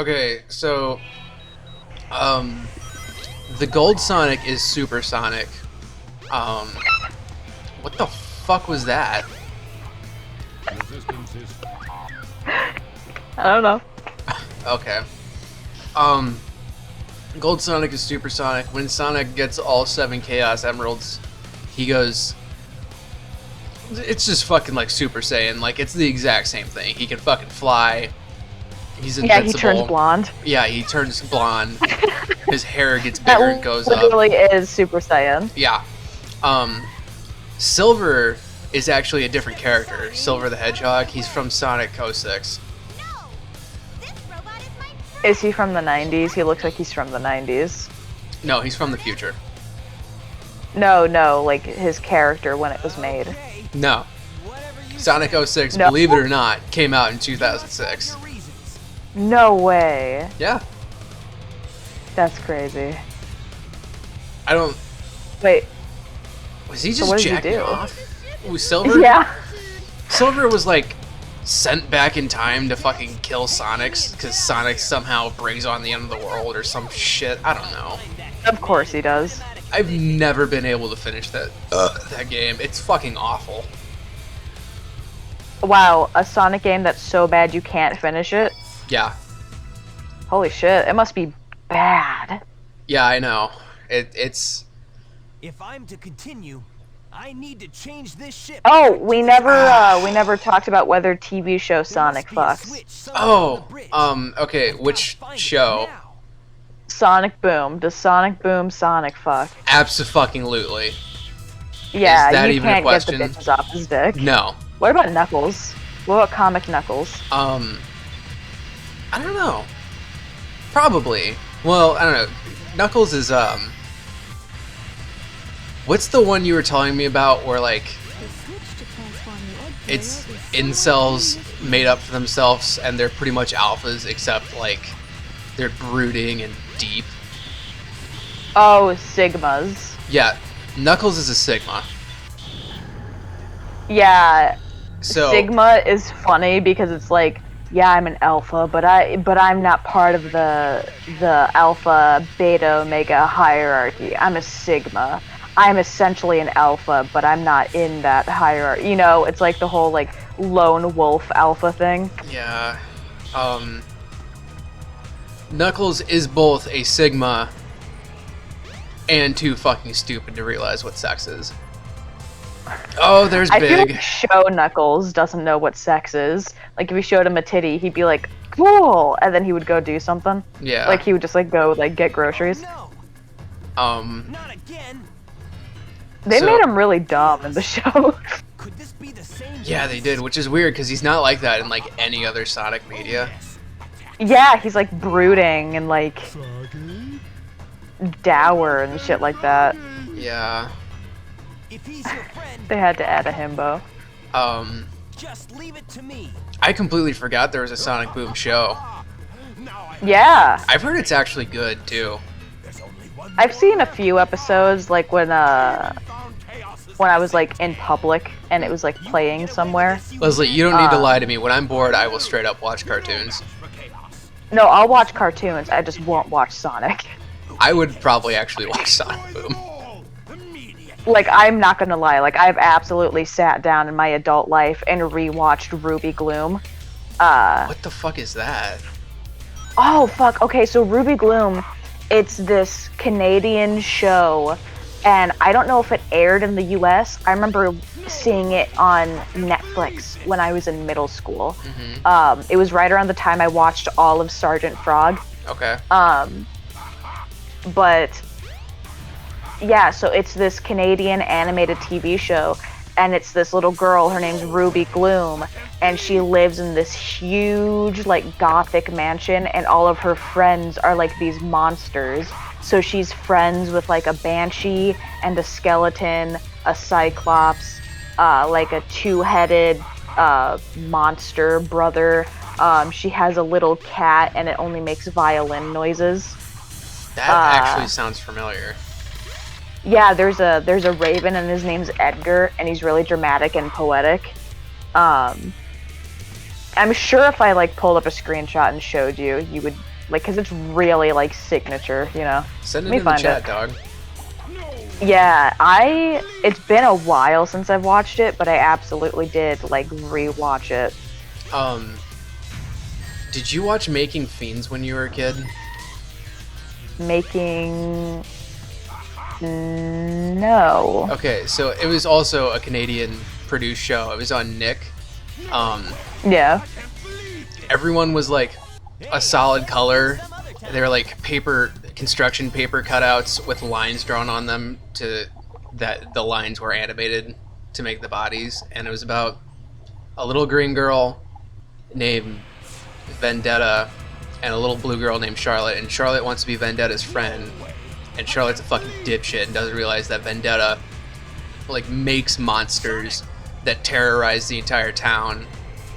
Okay, so the Gold Sonic is Supersonic. Um, what the fuck was that? I don't know. Okay. Gold Sonic is Supersonic. When Sonic gets all 7 Chaos Emeralds, he goes. It's just fucking like Super Saiyan. Like, it's the exact same thing. He can fucking fly. He's invincible. Yeah, he turns blonde. Yeah, he turns blonde. His hair gets bigger and goes up. That literally is Super Saiyan. Yeah. Silver is actually a different character. Silver the Hedgehog. He's from Sonic 06. Is he from the 90s? He looks like he's from the 90s. No, he's from the future. No, like his character when it was made. No. Sonic 06, No? believe it or not, came out in 2006. No way. Yeah. That's crazy. I don't... Wait. Was he So just what did he jacking do? off? Was Silver? Yeah. Silver was like sent back in time to fucking kill Sonic because Sonic somehow brings on the end of the world or some shit. I don't know. Of course he does. I've never been able to finish that game. It's fucking awful. Wow, a Sonic game that's so bad you can't finish it? Yeah. Holy shit, it must be bad. Yeah, I know. It's... If I'm to continue, I need to change this ship. Oh, we never talked about whether TV show Sonic fucks. Oh, okay, which show? Sonic Boom. Does Sonic Boom Sonic fuck? Abso-fucking-lutely. Yeah, Is that you even a can't get the question? bitches off his dick. No. What about Knuckles? What about Comic Knuckles? I don't know. Probably. Well, I don't know. Knuckles is, what's the one you were telling me about where, like, it's incels made up for themselves and they're pretty much alphas except, like, they're brooding and deep? Oh, Sigmas. Yeah, Knuckles is a Sigma. Yeah, So, Sigma is funny because it's like, yeah, I'm an alpha, but I'm not part of the alpha, beta, omega hierarchy. I'm a Sigma. I'm essentially an alpha, but I'm not in that hierarchy. You know, it's like the whole like lone wolf alpha thing. yeah, Knuckles is both a Sigma and too fucking stupid to realize what sex is. Oh, there's I feel Big. like Show Knuckles doesn't know what sex is. Like if you showed him a titty, he'd be like, cool, and then he would go do something. Yeah. Like he would just like go like get groceries. No, Um, not again. They So- made him really dumb in the show. Could this be the same? yeah, they did, which is weird because he's not like that in like any other Sonic media. Yeah, he's like brooding and like dour and shit like that. Yeah. If he's your friend, They had to add a himbo. just leave it to me. I completely forgot there was a Sonic Boom show. Yeah, I've heard it's actually good too. I've seen a few episodes like when I was like in public and it was like playing somewhere. Leslie, you don't need to lie to me. When I'm bored, I will straight up watch cartoons. No, I'll watch cartoons. I just won't watch Sonic. I would probably actually watch Sonic Boom. Like I'm not gonna lie. Like I've absolutely sat down in my adult life and rewatched Ruby Gloom. What the fuck is that? Oh fuck. Okay, so Ruby Gloom, it's this Canadian show, and I don't know if it aired in the U.S. I remember seeing it on Netflix when I was in middle school. It was right around the time I watched all of Sergeant Frog. Okay. But yeah, so it's this Canadian animated TV show, and it's this little girl, her name's Ruby Gloom, and she lives in this huge like gothic mansion, and all of her friends are like these monsters. So she's friends with like a banshee and a skeleton, a cyclops, like a two-headed monster brother. She has a little cat and it only makes violin noises. That actually sounds familiar. Yeah, there's a raven and his name's Edgar, and he's really dramatic and poetic. I'm sure if I like pulled up a screenshot and showed you, like, cause it's really like signature, you know. Send it Let me in the find chat, it. dog. Yeah, it's been a while since I've watched it, but I absolutely did like rewatch it. Did you watch Making Fiends when you were a kid? Making no. Okay, so it was also a Canadian produced show. It was on Nick. Yeah. Everyone was like a solid color. They were like construction paper cutouts with lines drawn on them that the lines were animated to make the bodies. And it was about a little green girl named Vendetta and a little blue girl named Charlotte. And Charlotte wants to be Vendetta's friend. And Charlotte's a fucking dipshit and doesn't realize that Vendetta like makes monsters that terrorize the entire town.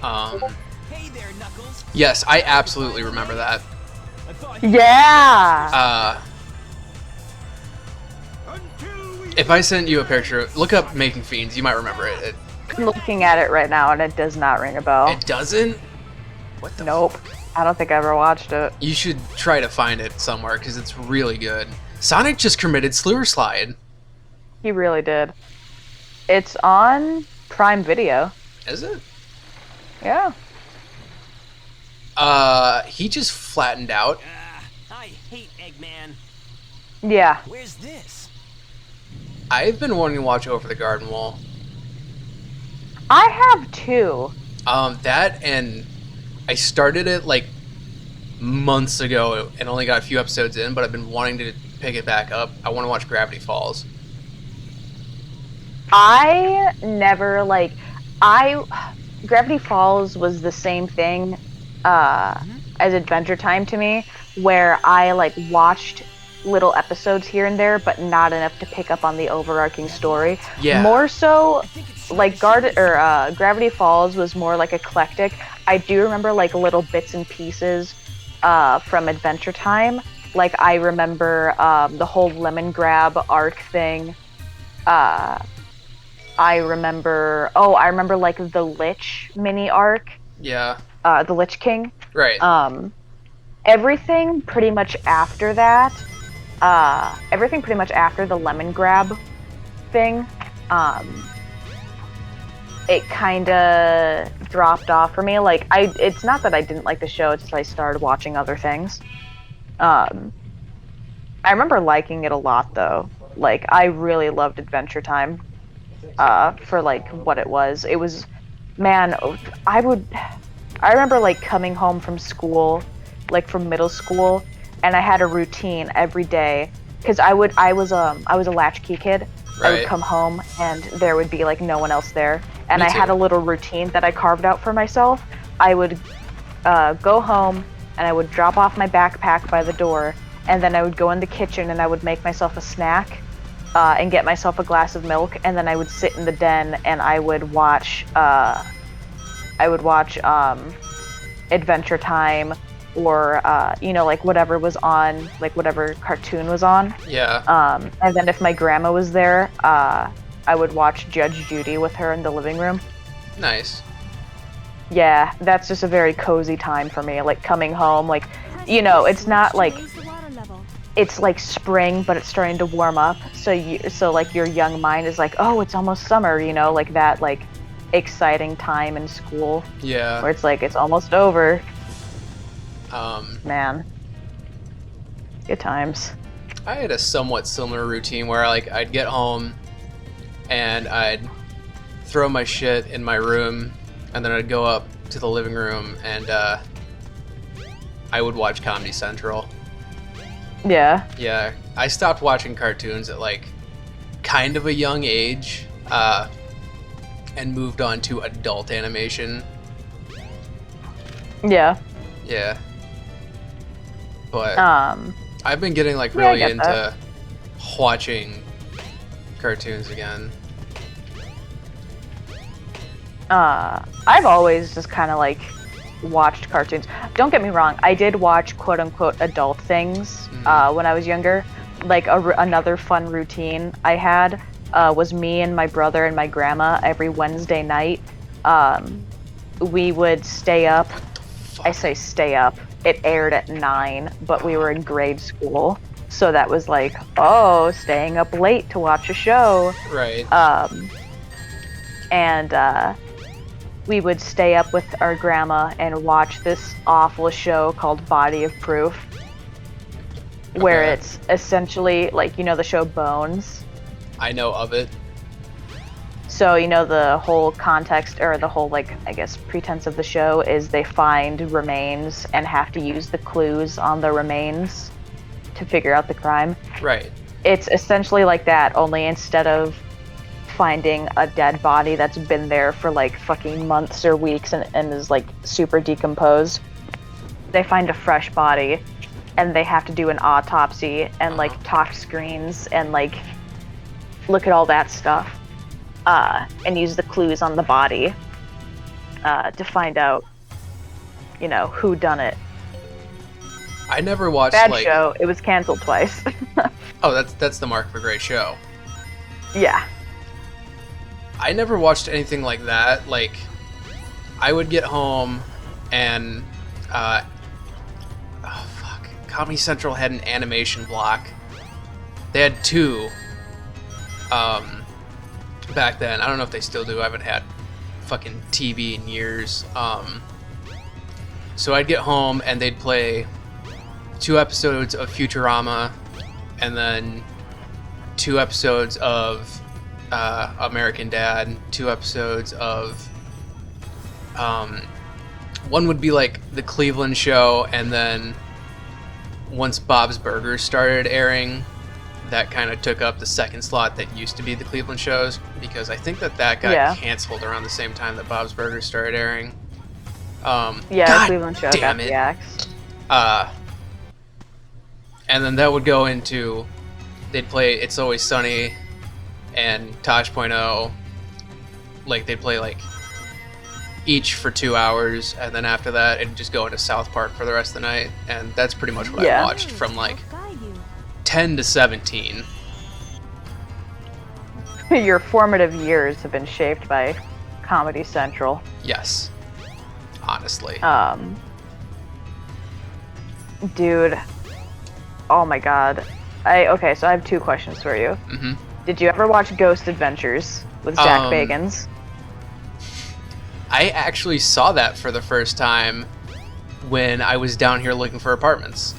Hey there, Knuckles. Yes, I absolutely remember that. I thought Yeah. If I sent you a picture, look up Making Fiends, you might remember it. I'm looking at it right now and it does not ring a bell. It doesn't? What the Nope. I don't think I ever watched it. You should try to find it somewhere because it's really good. Sonic just committed Slur Slide. He really did. It's on Prime Video. Is it? Yeah. He just flattened out. I hate Eggman. Yeah. Where's this? I've been wanting to watch Over the Garden Wall. I have two. That and I started it like months ago and only got a few episodes in, but I've been wanting to pick it back up. I want to watch Gravity Falls. I never Gravity Falls was the same thing as Adventure Time to me, where I like watched little episodes here and there, but not enough to pick up on the overarching story. Yeah. More so, like Gravity Falls was more like eclectic. I do remember like little bits and pieces from Adventure Time. Like I remember the whole lemon grab arc thing. I remember like the Lich mini arc. Yeah. The Lich King. Right. Everything pretty much after that. Everything pretty much after the lemon grab thing. It kind of dropped off for me. Like it's not that I didn't like the show; it's just I started watching other things. I remember liking it a lot though. Like I really loved Adventure Time. For like what it was. It was, man, I remember like coming home from school, like from middle school, and I had a routine every day because I was a latchkey kid. I would Right. come home and there would be like no one else there, and Me I had too. a little routine that I carved out for myself. I would go home and I would drop off my backpack by the door, and then I would go in the kitchen and I would make myself a snack. And get myself a glass of milk, and then I would sit in the den and I would watch Adventure Time, or like whatever was on, like whatever cartoon was on. Yeah. And then if my grandma was there, I would watch Judge Judy with her in the living room. Nice. Yeah, that's just a very cozy time for me. Like coming home, like it's not like it's like spring, but it's starting to warm up. So like your young mind is like, oh, it's almost summer, like that like exciting time in school Yeah. where it's like it's almost over. Man, good times. I had a somewhat similar routine where like I'd get home and I'd throw my shit in my room, and then I'd go up to the living room and I would watch Comedy Central. Yeah. Yeah, I stopped watching cartoons at like kind of a young age, and moved on to adult animation. Yeah. Yeah. But I've been getting like Yeah, I really get into that. watching cartoons again. I've always just kind of like watched cartoons. Don't get me wrong, I did watch quote unquote adult things when I was younger. Like another fun routine I had was me and my brother and my grandma every Wednesday night. We would stay up I say stay up. It aired at 9, but we were in grade school. So that was like, oh, staying up late to watch a show. Right. And we would stay up with our grandma and watch this awful show called Body of Proof, where Okay. it's essentially like, you know, the show Bones. I know of it. So, you know, the whole context, or the whole, like, I guess, pretense of the show is they find remains and have to use the clues on the remains to figure out the crime. Right. It's essentially like that, only instead of finding a dead body that's been there for, like, fucking months or weeks and is, like, super decomposed, they find a fresh body and they have to do an autopsy and, like, talk screens and, like, look at all that stuff. And use the clues on the body to find out, you know, who done it. I never watched Bad like. show. It was canceled twice. Oh, that's the mark of a great show. Yeah. I never watched anything like that. Like, I would get home and oh fuck, Comedy Central had an animation block. They had two. Back then, I don't know if they still do. I haven't had fucking TV in years. So I'd get home and they'd play 2 episodes of Futurama, and then 2 episodes of American Dad, 2 episodes of one would be like the Cleveland Show, and then once Bob's Burgers started airing, that kind of took up the second slot that used to be the Cleveland shows, because I think that got canceled around the same time that Bob's Burgers started airing. Yeah, God Cleveland show damn got it. the axe. And then that would go into, they'd play It's Always Sunny and Tosh.0. Like, they'd play like each for 2 hours, and then after that it'd just go into South Park for the rest of the night, and that's pretty much what I Yeah. watched from like 10 to 17. Your formative years have been shaped by Comedy Central. Yes. Honestly. Dude. Oh my god. Okay, so I have 2 questions for you. Mm-hmm. Did you ever watch Ghost Adventures with Zach Um, Bagans? I actually saw that for the first time when I was down here looking for apartments.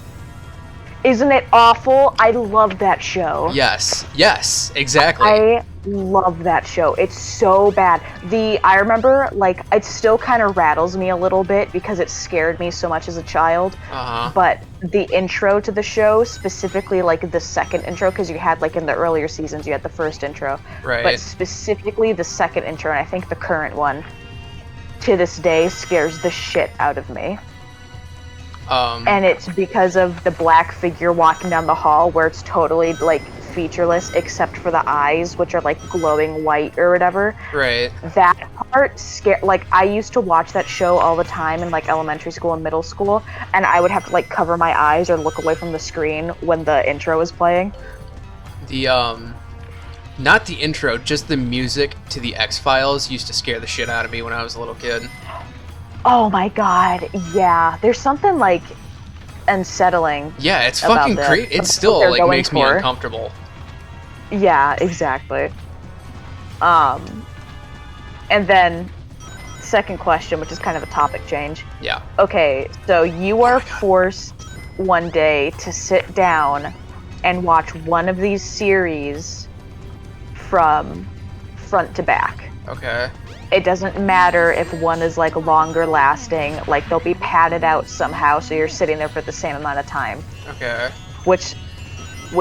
Isn't it awful? I love that show. Yes, exactly. I love that show. It's so bad. I remember, like, it still kind of rattles me a little bit because it scared me so much as a child. Uh-huh. But the intro to the show, specifically, like, the second intro, because you had, like, in the earlier seasons, you had the first intro. Right. But specifically the second intro, and I think the current one, to this day, scares the shit out of me. And it's because of the black figure walking down the hall, where it's totally, like, featureless except for the eyes, which are, like, glowing white or whatever. Right. That part like, I used to watch that show all the time in, like, elementary school and middle school, and I would have to, like, cover my eyes or look away from the screen when the intro was playing. The not the intro, just the music to the X-Files used to scare the shit out of me when I was a little kid. Oh my god, yeah. There's something, like, unsettling. Yeah, it's About fucking that. great. It About still what they're like going makes me for. uncomfortable. Yeah, exactly. And then, second question, which is kind of a topic change. Yeah. Okay, so you are forced one day to sit down and watch one of these series from front to back. Okay. It doesn't matter if one is, like, longer lasting, like, they'll be padded out somehow so you're sitting there for the same amount of time. Okay. Which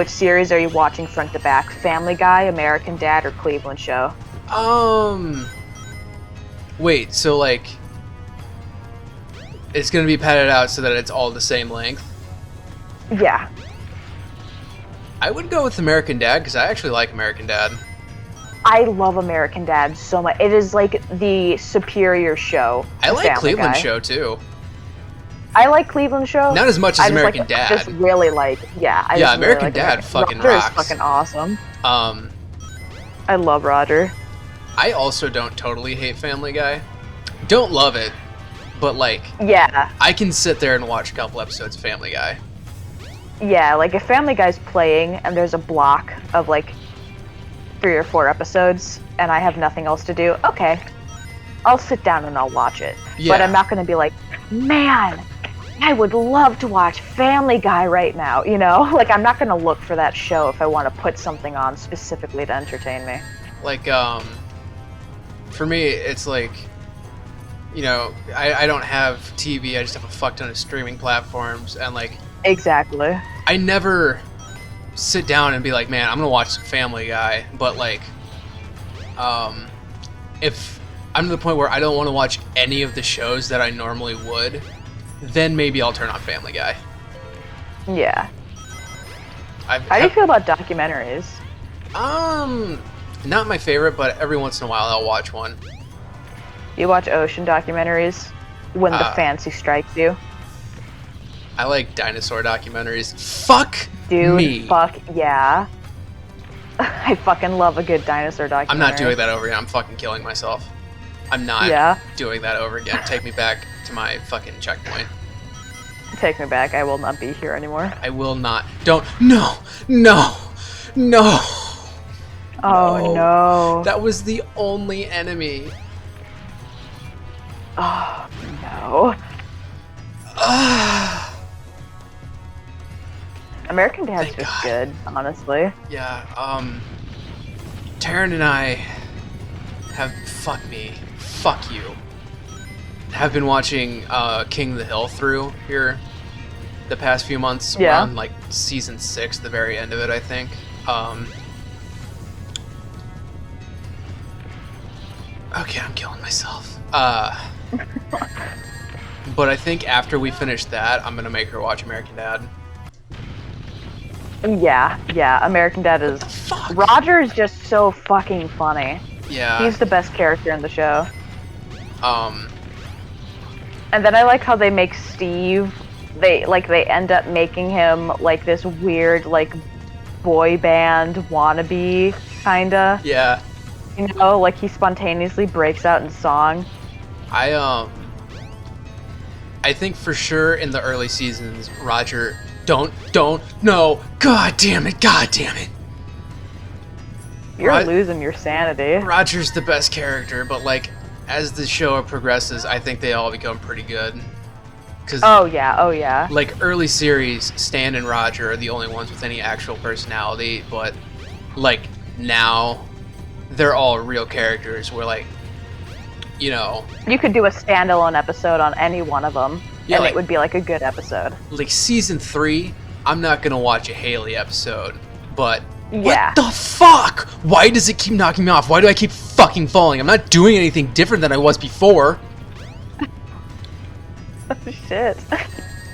series are you watching front to back? Family Guy, American Dad, or Cleveland Show? Wait, so like it's gonna be padded out so that it's all the same length? Yeah. I would go with American Dad because I actually like American Dad. I love American Dad so much. It is, like, the superior show. I to like Family Cleveland Guy. Show too. I like Cleveland Show. Not as much I as just American like, Dad. Just really like, yeah. I Yeah, just really American like Dad fucking Roger rocks. is fucking awesome. Um, I love Roger. I also don't totally hate Family Guy. Don't love it, but like Yeah. I can sit there and watch a couple episodes of Family Guy. Yeah, like if Family Guy's playing and there's a block of like 3 or 4 episodes and I have nothing else to do, okay, I'll sit down and I'll watch it. Yeah. But I'm not gonna be like, man, I would love to watch Family Guy right now, you know? Like I'm not gonna look for that show if I want to put something on specifically to entertain me. Like for me it's like, you know, I don't have TV, I just have a fuck ton of streaming platforms, and like Exactly. I never sit down and be like, man, I'm gonna watch some Family Guy, but like if I'm to the point where I don't want to watch any of the shows that I normally would, then maybe I'll turn on Family Guy. Yeah. How do you feel about documentaries? Not my favorite, but every once in a while I'll watch one. You watch ocean documentaries when the fancy strikes you? I like dinosaur documentaries. Fuck Dude, me. fuck yeah. I fucking love a good dinosaur documentary. I'm not doing that over again. I'm fucking killing myself. I'm not doing that over again. Take me back to my fucking checkpoint. Take me back. I will not be here anymore. I will not. Don't. No. No. No. Oh no. That was the only enemy. Oh no. American Dad's Thank just God. good, honestly. Yeah, Taryn and I have, fuck you, have been watching King of the Hill through here the past few months. Yeah. We're on like season 6, the very end of it, I think. Okay, I'm killing myself. But I think after we finish that, I'm gonna make her watch American Dad. Yeah. American Dad is. Fuck. Roger is just so fucking funny. Yeah. He's the best character in the show. Um. And then I like how they make Steve. They end up making him like this weird like boy band wannabe kinda. Yeah. You know, like he spontaneously breaks out in song. I think for sure in the early seasons, Roger, no, god damn it. You're losing your sanity. Roger's the best character, but like, as the show progresses, I think they all become pretty good. Cause Oh yeah. like early series, Stan and Roger are the only ones with any actual personality, but like now, they're all real characters where like, you know, You could do a standalone episode on any one of them, Yeah, and like- it would be like a good episode. like season 3, I'm not gonna watch a Haley episode, but Yeah. what the fuck? Why does it keep knocking me off? Why do I keep fucking falling? I'm not doing anything different than I was before. Shit.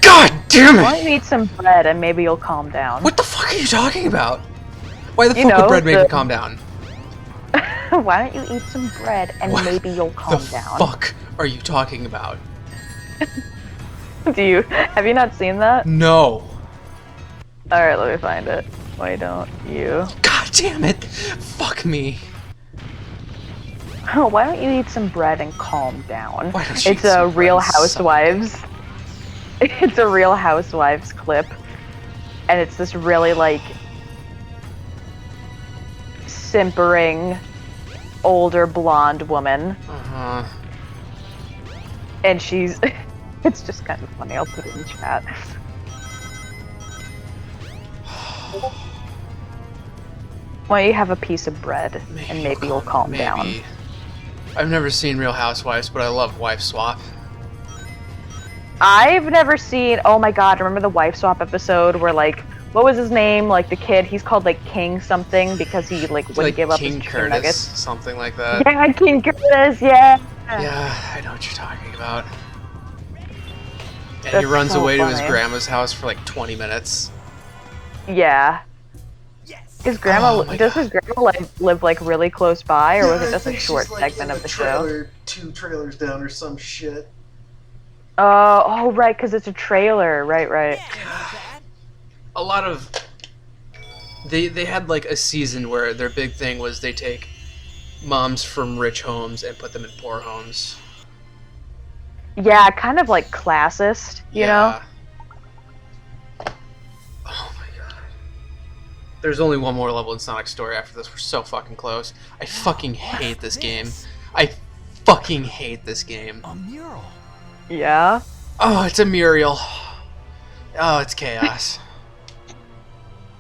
God damn Why it! don't you eat some bread and maybe you'll calm down? What the fuck are you talking about? Why the You fuck would know, bread make the- me calm down? Why don't you eat some bread and What maybe you'll calm the down? fuck are you talking about? Have you not seen that? No. Alright, let me find it. Why don't you? God damn it! Fuck me. Why don't you eat some bread and calm down? Why don't you It's eat a some bread Real and suck Housewives. It's a Real Housewives clip. And it's this really like simpering older blonde woman. Uh-huh. And she's it's just kind of funny. I'll put it in chat. Why don't you have a piece of bread and maybe you'll calm down. Maybe. I've never seen Real Housewives, but I love Wife Swap. I've never seen. Oh my god! Remember the wife swap episode where like, what was his name? Like the kid, he's called like King something because he like wouldn't Like give up King his chicken Curtis, nuggets. something like that. Yeah, King Curtis. Yeah. Yeah, I know what you're talking about. And he That's runs so away to his funny. grandma's house for like 20 minutes. Yeah. Yes. His grandma Oh my does God. his grandma live like really close by, or was it just a short segment of the show? 2 trailers down or some shit. Oh, right, because it's a trailer. Right. A lot of they had like a season where their big thing was they take moms from rich homes and put them in poor homes. Yeah, kind of like classist, you know? Oh my god. There's only one more level in Sonic Story after this. We're so fucking close. I fucking hate this game. I fucking hate this game. A mural. Yeah. Oh, it's a Muriel. Oh, it's chaos.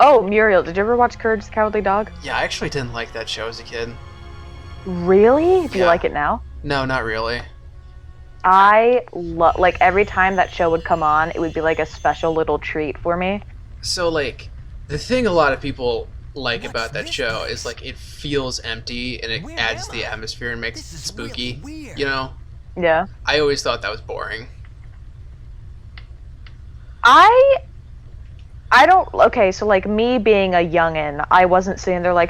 Oh, Muriel, did you ever watch Courage the Cowardly Dog? Yeah, I actually didn't like that show as a kid. Really? Do you Yeah. like it now? No, not really. I love, like, every time that show would come on, it would be like a special little treat for me. So, like, the thing a lot of people like about that show is, like, it feels empty and it Where adds am the I? atmosphere and makes This it is spooky. really weird. You know? Yeah. I always thought that was boring. I don't, okay, so like me being a youngin', I wasn't sitting there like,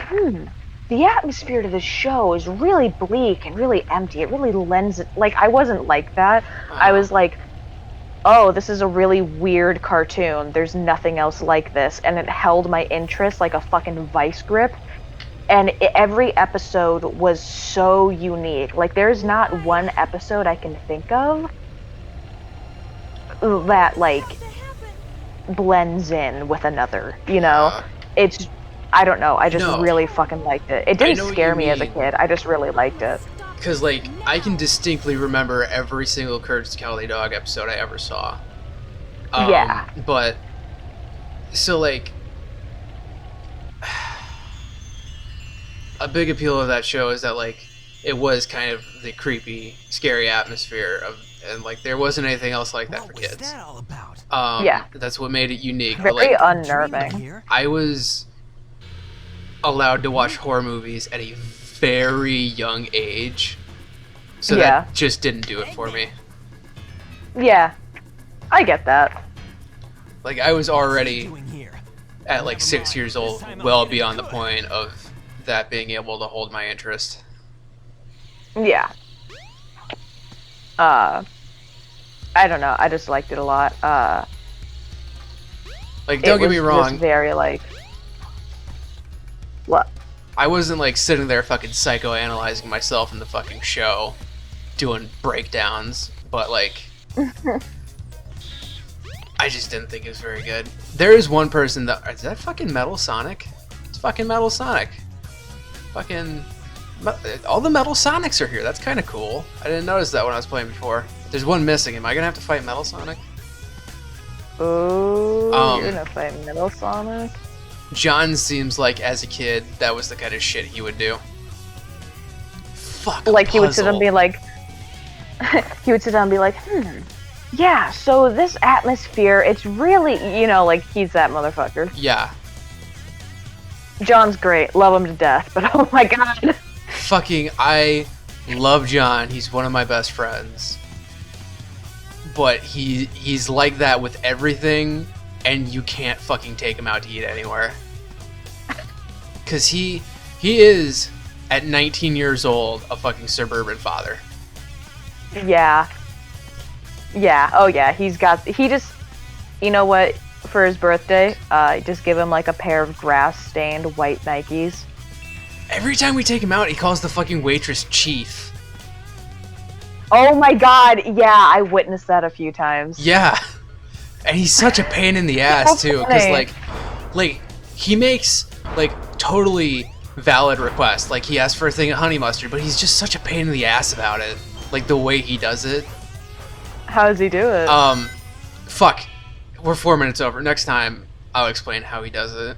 the atmosphere to this show is really bleak and really empty. It really lends it, like, I wasn't like that. I was like, oh, this is a really weird cartoon. There's nothing else like this. And it held my interest like a fucking vice grip. And every episode was so unique. Like, there's not one episode I can think of that, like, blends in with another, you know? It's, I don't know, I just No. really fucking liked it. It I didn't know what scare you me as a mean. kid, I just really liked it. Because, like, I can distinctly remember every single Courage the Cowardly Dog episode I ever saw. Yeah. But, so, like, a big appeal of that show is that, like, it was kind of the creepy, scary atmosphere of, and, like, there wasn't anything else like that What for was kids. that all about? Yeah. That's what made it unique. Very But, like, unnerving. Here? I was allowed to watch horror movies at a very young age, so Yeah. that just didn't do it for me. Yeah, I get that. Like, I was already Doing here? at like 6 years old, well beyond the point of that being able to hold my interest. Yeah. I don't know, I just liked it a lot. Like, don't it get me was wrong, just very, like... What? I wasn't like sitting there fucking psychoanalyzing myself in the fucking show, doing breakdowns, but like, I just didn't think it was very good. There is one person that, is that fucking Metal Sonic? It's fucking Metal Sonic. Fucking, all the Metal Sonics are here. That's kind of cool. I didn't notice that when I was playing before. There's one missing. Am I gonna have to fight Metal Sonic? Ooh, Um, you're gonna fight Metal Sonic? John seems like, as a kid, that was the kind of shit he would do. Fuck. a Like, he would sit down and puzzle. be like... he would sit down and be like, yeah, so this atmosphere, it's really, you know, like, he's that motherfucker. Yeah. John's great, love him to death, but oh my god. Fucking, I love John. He's one of my best friends. But he's like that with everything, and you can't fucking take him out to eat anywhere. Cause he is, at 19 years old, a fucking suburban father. Yeah. Yeah, oh yeah, he just, you know what, for his birthday, just give him like a pair of grass-stained white Nikes. Every time we take him out, he calls the fucking waitress Chief. Oh my god, yeah, I witnessed that a few times. Yeah. And he's such a pain in the ass, too. Because, like, he makes, like, totally valid requests. Like, he asked for a thing of honey mustard, but he's just such a pain in the ass about it. Like, the way he does it. How does he do it? Fuck. We're 4 minutes over. Next time, I'll explain how he does it.